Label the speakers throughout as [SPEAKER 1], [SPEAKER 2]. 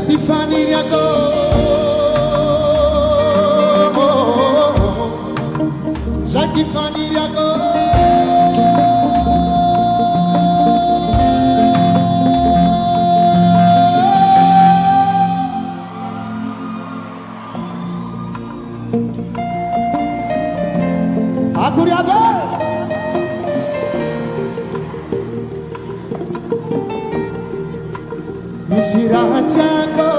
[SPEAKER 1] Epifani yako Epifani yako Akuriabe Istirahat yako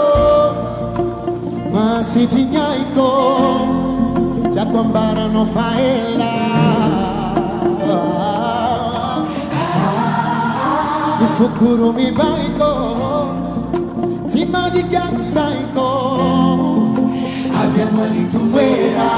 [SPEAKER 1] masih dinyaiko Jakwambara no faela Ifukuru mi baiko Tima di saiko Abbiamo lì tu muera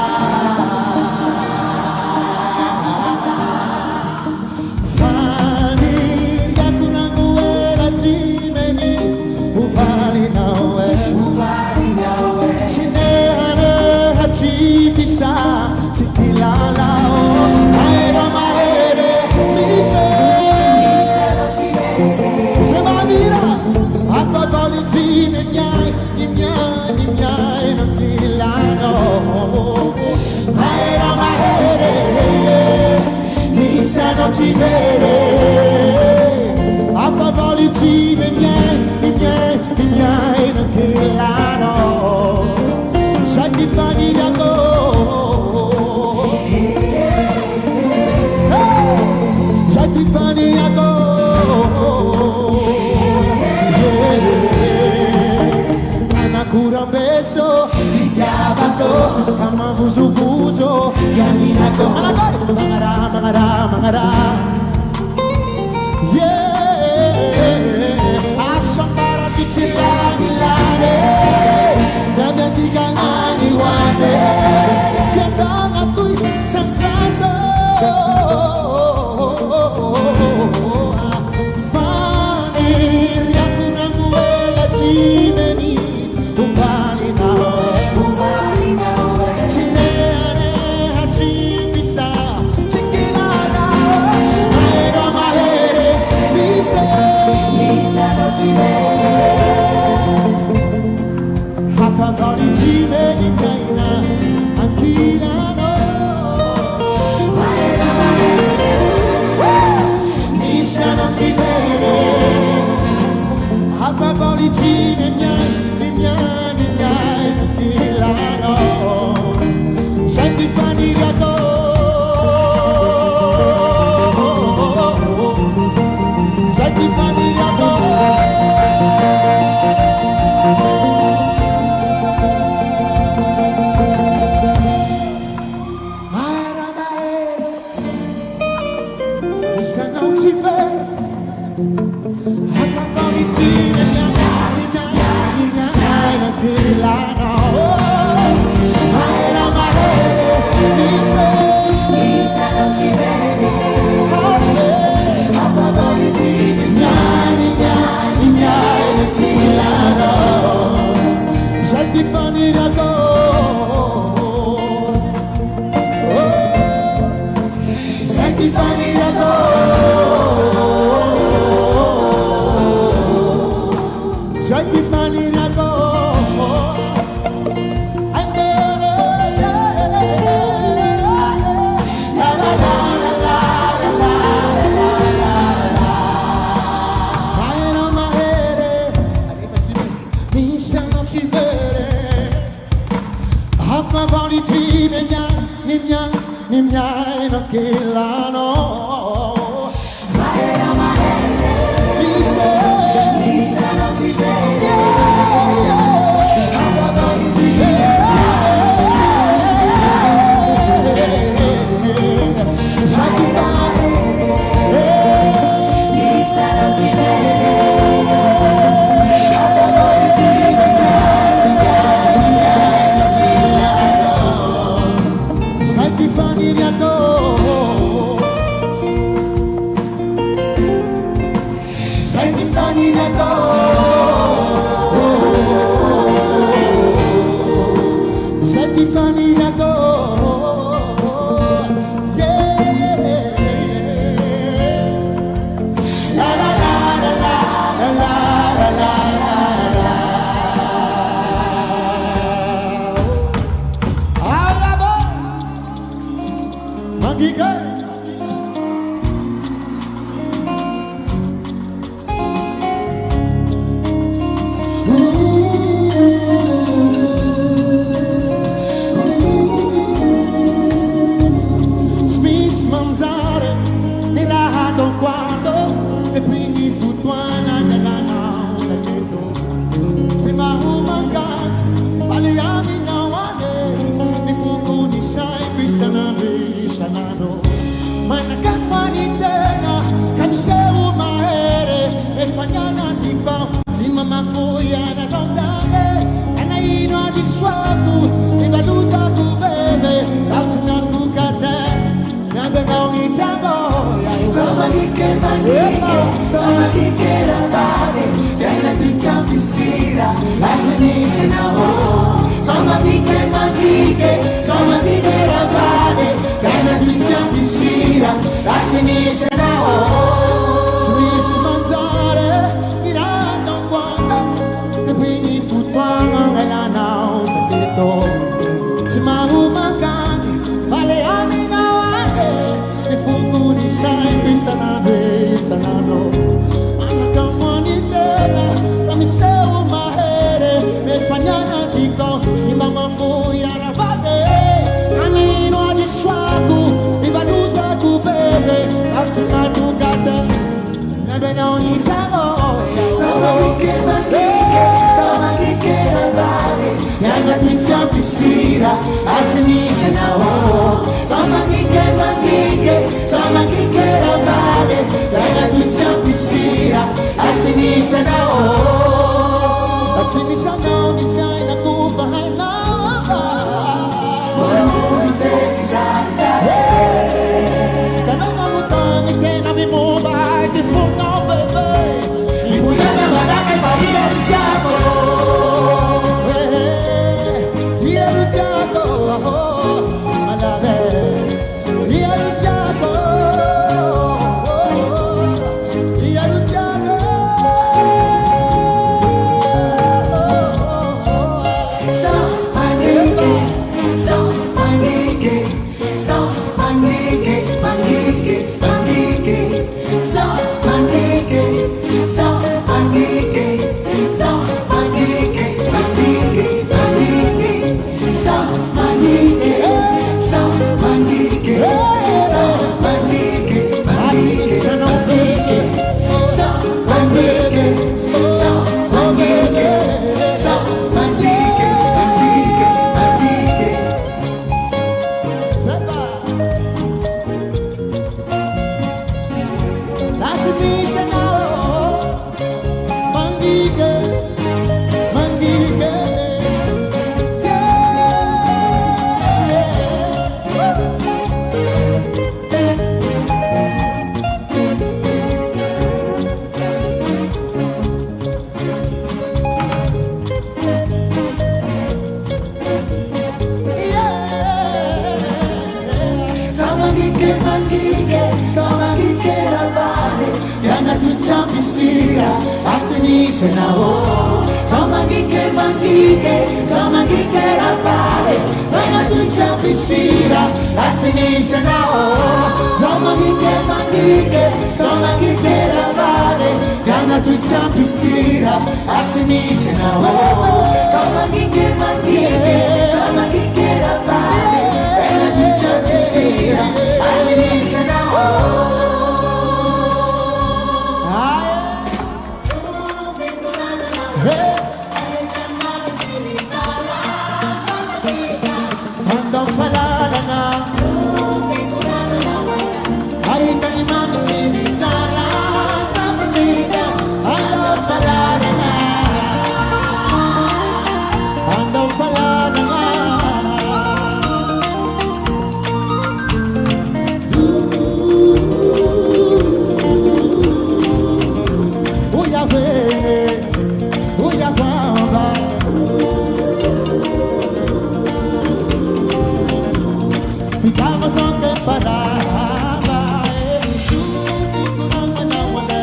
[SPEAKER 1] Non si vede a favore di miei non killano sai ti fa di lago sai ti fa di lago ana cura un beso ti sabato kama vuzo yanina ko mangara yeah asambara titilani dapat digangani wane ketang atui sangsaso fanir yakurang wala chimeni umbali nawe chineane hachi Hapa bali jime ni kaina Ankina no Nisa non si vede Hapa bali jime Ninyai Ankina no Sai ti fa di gato Sai ti fa di gato Nimnyai no killano Lisa non si vede Lisa non si vede
[SPEAKER 2] magigera vale, kaya tuwing pisira, at sinisin ako. So magigera vale, kaya tuwing pisira, at sinisin ako.
[SPEAKER 1] Swiss manzare, mirando guarda, che quindi futbolo è la nauta dito. Si mahumagani, fale aminawane, e fuguni sai di sanano. Anaka monitela, kami se umahere, me fanyana dito, si mama fuya rabade, anaino adi swaku, ivaluza kubebe, atsumatu gata.
[SPEAKER 2] So magigera vale, kaya tuwing pisira, at sinisin ako. So magigera vale, kaya tuwing pisira, at sinisin ako.
[SPEAKER 1] At sinisanaw ni Fiay na kubahay na
[SPEAKER 2] Murang-muring sexy sari-sari,
[SPEAKER 1] Tanong ang utang ikinabi mo ba ay tifong na bebe
[SPEAKER 2] ibuya na malaki pa rin diabo.
[SPEAKER 1] Hiyaro Tiago, malale Hiyaro Tiago, Hiyaro Tiago.
[SPEAKER 2] So magiging, so magiging, so magiging, magiging, magiging, so magiging, so magiging, so magiging, magiging, magiging, so magiging, so magiging, so magiging, magiging, magiging, so magiging, so magiging, so magiging, magiging, magiging.
[SPEAKER 1] Zeba Nasa misa na Mangige, mangige
[SPEAKER 2] So magigera vale, kaya tuwing pisira, at sinisin ako. So magigera vale, kaya tuwing pisira, at sinisin ako. So magigera vale, kaya tuwing pisira, at sinisin ako. So magigera vale, kaya tuwing pisira, at sinisin ako.
[SPEAKER 1] Hanggang falala na Ay kani mami sinisara sa patika. Hanggang falala na Hanggang falala na Uya vene, uya kwamba Ficamos onde falava Chufi kurang manawala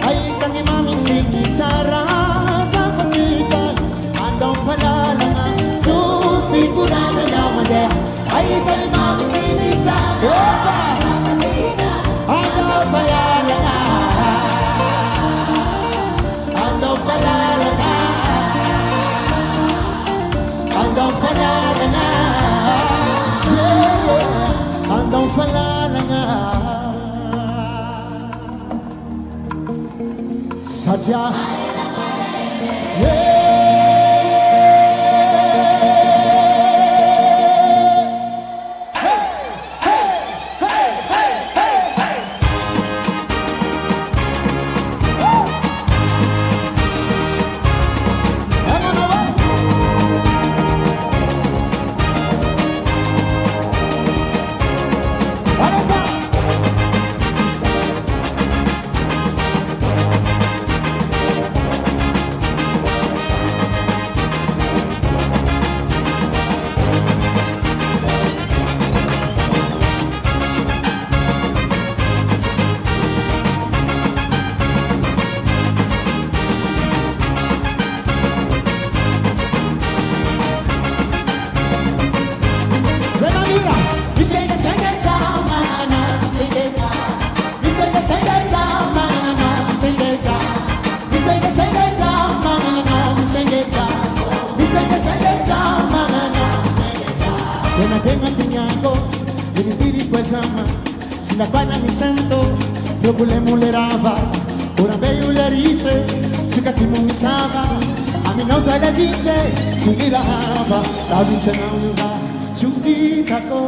[SPEAKER 1] Ay tangi mami sinisara sa pasigan Andong falala nga Chufi kurang manawala Ay tangi mami sinisara sa pasigan Andong falala nga Andong falala nga Andong falala nga Andong falala nga Sadya zama Sina quana mi sento Dopo le mulerava Ora veio le rice Cicatimo mi sava A mi non sai le dice Ci mirava La dice non va Ci vita go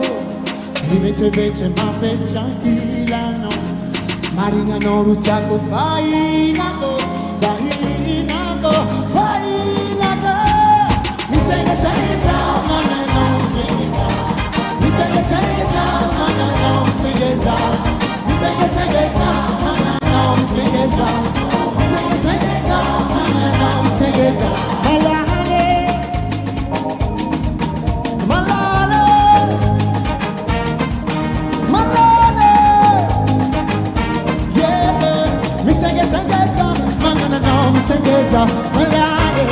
[SPEAKER 1] Invece ma feccia anch'ila no Marina no rucciaco fai naco Fai naco Fai naco Mi sei che ma non sei sa Mi sei che ma non sei sa Mi sei che ma non sei sa Mi sei che ma non sei sa Malane Malane Malane Yeah Mi sei che ma non sei sa Malane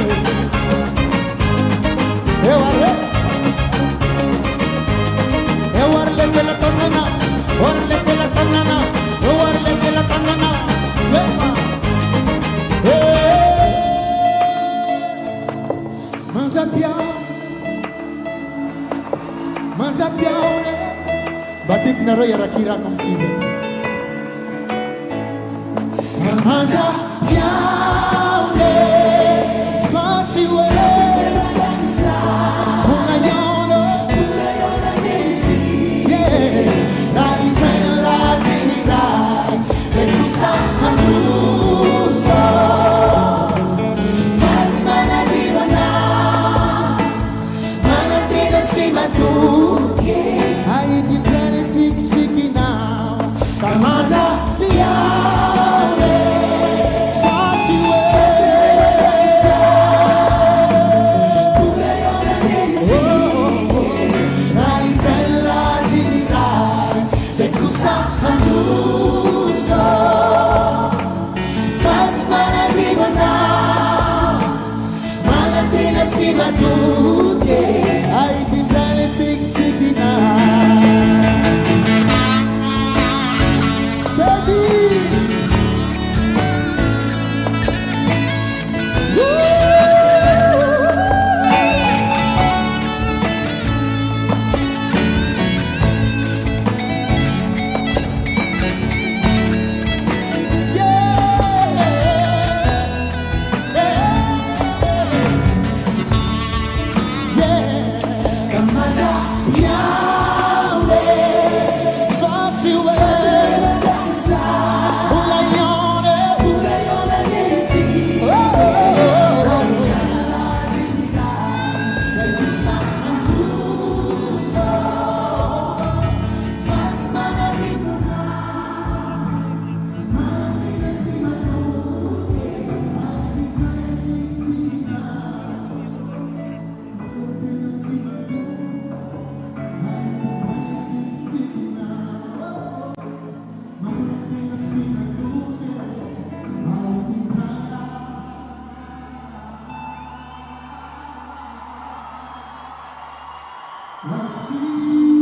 [SPEAKER 1] Eu arle pela tanana, orle pela tanana, eu arle pela tanana, vema. Manja piao, batik na roya rakira contigo. Manja piao, fati we. Ai ti prende ciki now Kamanda piale Fati we Pure yona desi Rai sella gimirai Se kusa anduso Faz mana di mana Mana tina sima tuke Ai ti prende ciki now Let's see.